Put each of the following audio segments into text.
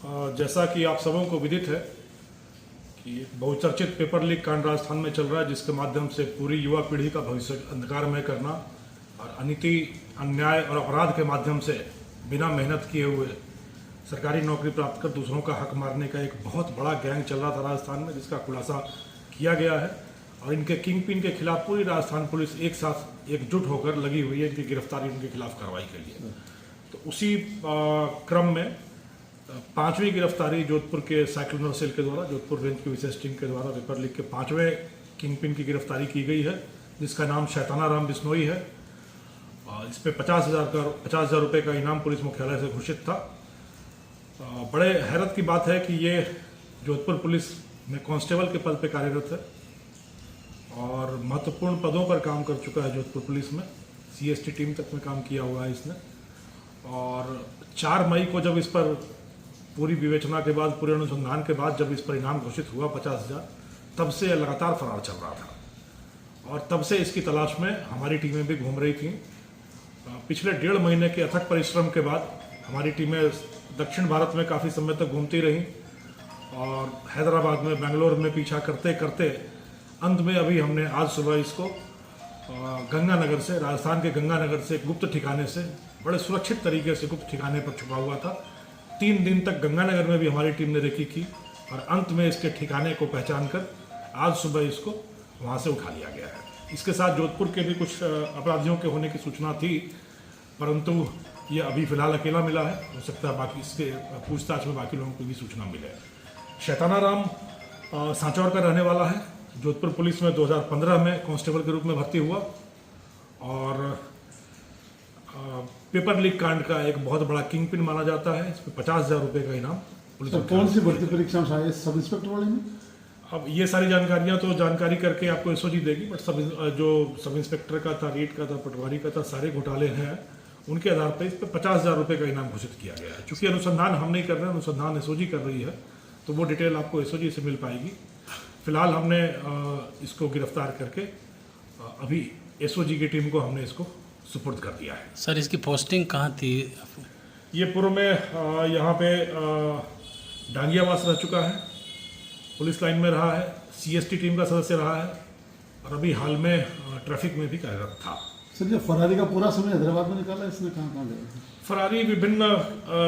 जैसा कि आप सबों को विदित है कि एक बहुचर्चित पेपर लीक कांड राजस्थान में चल रहा है, जिसके माध्यम से पूरी युवा पीढ़ी का भविष्य अंधकारमय करना और अनीति, अन्याय और अपराध के माध्यम से बिना मेहनत किए हुए सरकारी नौकरी प्राप्त कर दूसरों का हक मारने का एक बहुत बड़ा गैंग चल रहा था राजस्थान में, जिसका खुलासा किया गया है। और इनके किंग पिन के खिलाफ पूरी राजस्थान पुलिस एक साथ एकजुट होकर लगी हुई है इनकी गिरफ्तारी, उनके खिलाफ कार्रवाई के लिए। तो उसी क्रम में पांचवी गिरफ्तारी जोधपुर के साइक्लोनर सेल के द्वारा, जोधपुर रेंज की विशेष टीम के द्वारा पेपर लीक के पांचवें किंग पिन की गिरफ्तारी की गई है, जिसका नाम शैताना राम बिश्नोई है। इस पे 50,000 रुपये का इनाम पुलिस मुख्यालय से घोषित था। बड़े हैरत की बात है कि ये जोधपुर पुलिस में कांस्टेबल के पद पे कार्यरत है और महत्वपूर्ण पदों पर काम कर चुका है जोधपुर पुलिस में। CST टीम तक में काम किया हुआ है इसने। और 4 मई को जब इस पर पूरी विवेचना के बाद, पूरे अनुसंधान के बाद जब इस पर इनाम घोषित हुआ 50,000, तब से लगातार फरार चल रहा था और तब से इसकी तलाश में हमारी टीमें भी घूम रही थीं। पिछले 1.5 महीने के अथक परिश्रम के बाद हमारी टीमें दक्षिण भारत में काफ़ी समय तक घूमती रहीं और हैदराबाद में, बेंगलोर में पीछा करते करते अंत में अभी हमने आज सुबह इसको गंगानगर से, राजस्थान के गंगानगर से गुप्त ठिकाने से, बड़े सुरक्षित तरीके से गुप्त ठिकाने पर छुपा हुआ था। 3 दिन तक गंगानगर में भी हमारी टीम ने रेकी की और अंत में इसके ठिकाने को पहचान कर आज सुबह इसको वहाँ से उठा लिया गया है। इसके साथ जोधपुर के भी कुछ अपराधियों के होने की सूचना थी, परंतु ये अभी फिलहाल अकेला मिला है। हो सकता है बाकी इसके पूछताछ में बाकी लोगों को भी सूचना मिले। शैताना राम सांचौर का रहने वाला है। जोधपुर पुलिस में 2015 में कांस्टेबल के रूप में भर्ती हुआ और पेपर लीक कांड का एक बहुत बड़ा किंग पिन माना जाता है। इसमें 50,000 रुपये का इनाम पुलिस। तो कौन सी भर्ती परीक्षा में शायद सब इंस्पेक्टर वाले में? अब ये सारी जानकारियां तो जानकारी करके आपको SOG देगी, बट जो सब इंस्पेक्टर का था, रेड का था, पटवारी का था, सारे घोटाले हैं, उनके आधार पर इस पर 50,000 रुपये का इनाम घोषित किया गया है। चूंकि अनुसंधान हम नहीं कर रहे हैं, अनुसंधान SOG कर रही है, तो वो डिटेल आपको SOG से मिल पाएगी। फिलहाल हमने इसको गिरफ्तार करके अभी SOG की टीम को हमने इसको सुपुर्द कर दिया है। सर, इसकी पोस्टिंग कहाँ थी? ये पूर्व में यहाँ पे डांगियावास रह चुका है, पुलिस लाइन में रहा है, CST टीम का सदस्य रहा है और अभी हाल में ट्रैफिक में भी कार्यरत था। सर, जो फरारी का पूरा समय हैदराबाद में निकाला, इसने कहाँ कहाँ गया? फरारी विभिन्न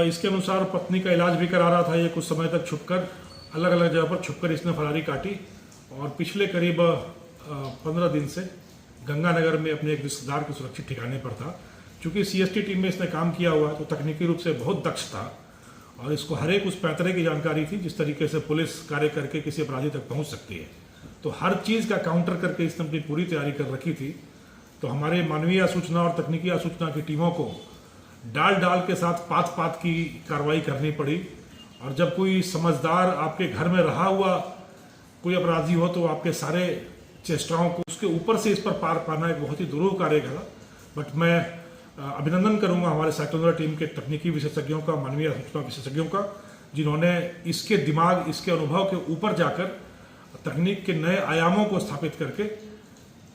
इसके अनुसार पत्नी का इलाज भी करा रहा था। ये कुछ समय तक छुपकर, अलग अलग जगह पर छुपकर इसने फरारी काटी और पिछले करीब 15 दिन से गंगानगर में अपने एक रिश्तेदार के सुरक्षित ठिकाने पर था। चूंकि CST टीम में इसने काम किया हुआ है तो तकनीकी रूप से बहुत दक्ष था और इसको हर एक उस पैतरे की जानकारी थी जिस तरीके से पुलिस कार्य करके किसी अपराधी तक पहुंच सकती है। तो हर चीज़ का काउंटर करके इसने अपनी पूरी तैयारी कर रखी थी। तो हमारे मानवीय सूचना और तकनीकी सूचना की टीमों को डाल के साथ पात की कार्रवाई करनी पड़ी। और जब कोई समझदार आपके घर में रहा हुआ कोई अपराधी हो तो आपके सारे चेष्टाओं को उसके ऊपर से इस पर पार पाना एक बहुत ही दुरूह कार्य था। बट मैं अभिनंदन करूंगा हमारे साइक्लोनर टीम के तकनीकी विशेषज्ञों का, मानवीय सूचना विशेषज्ञों का, जिन्होंने इसके दिमाग, इसके अनुभव के ऊपर जाकर तकनीक के नए आयामों को स्थापित करके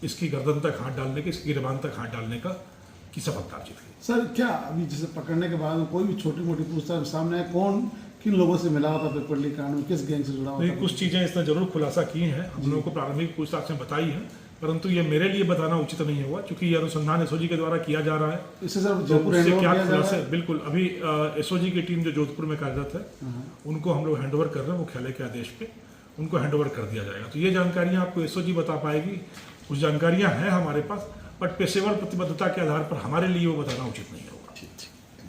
इसकी गर्दन तक हाथ डालने की, इसकी गिरबान तक हाथ डालने की सफलता अर्जित की। सर, क्या अभी जैसे पकड़ने के बाद कोई भी छोटी मोटी पूछताछ सामने है, कौन किन लोगों से मिला था पेपर लीक कांड में, किस गैंग से जुड़ा हुआ था? कुछ चीज़ें इसने जरूर खुलासा की हैं, हम लोगों को प्रारंभिक पूछताछ में बताई है, परंतु ये मेरे लिए बताना उचित नहीं हुआ क्योंकि ये अनुसंधान SOG के द्वारा किया जा रहा है। इससे सर तो जोधपुर उससे क्या खुलासे? बिल्कुल, अभी SOG की टीम जो जोधपुर में कार्यरत है उनको हम लोग हैंडओवर कर रहे हैं, मुख्यालय के आदेश पे उनको हैंडओवर कर दिया जाएगा। तो ये जानकारियाँ आपको SOG बता पाएगी। कुछ जानकारियाँ हैं हमारे पास, बट पेशेवर प्रतिबद्धता के आधार पर हमारे लिए वो बताना उचित नहीं है।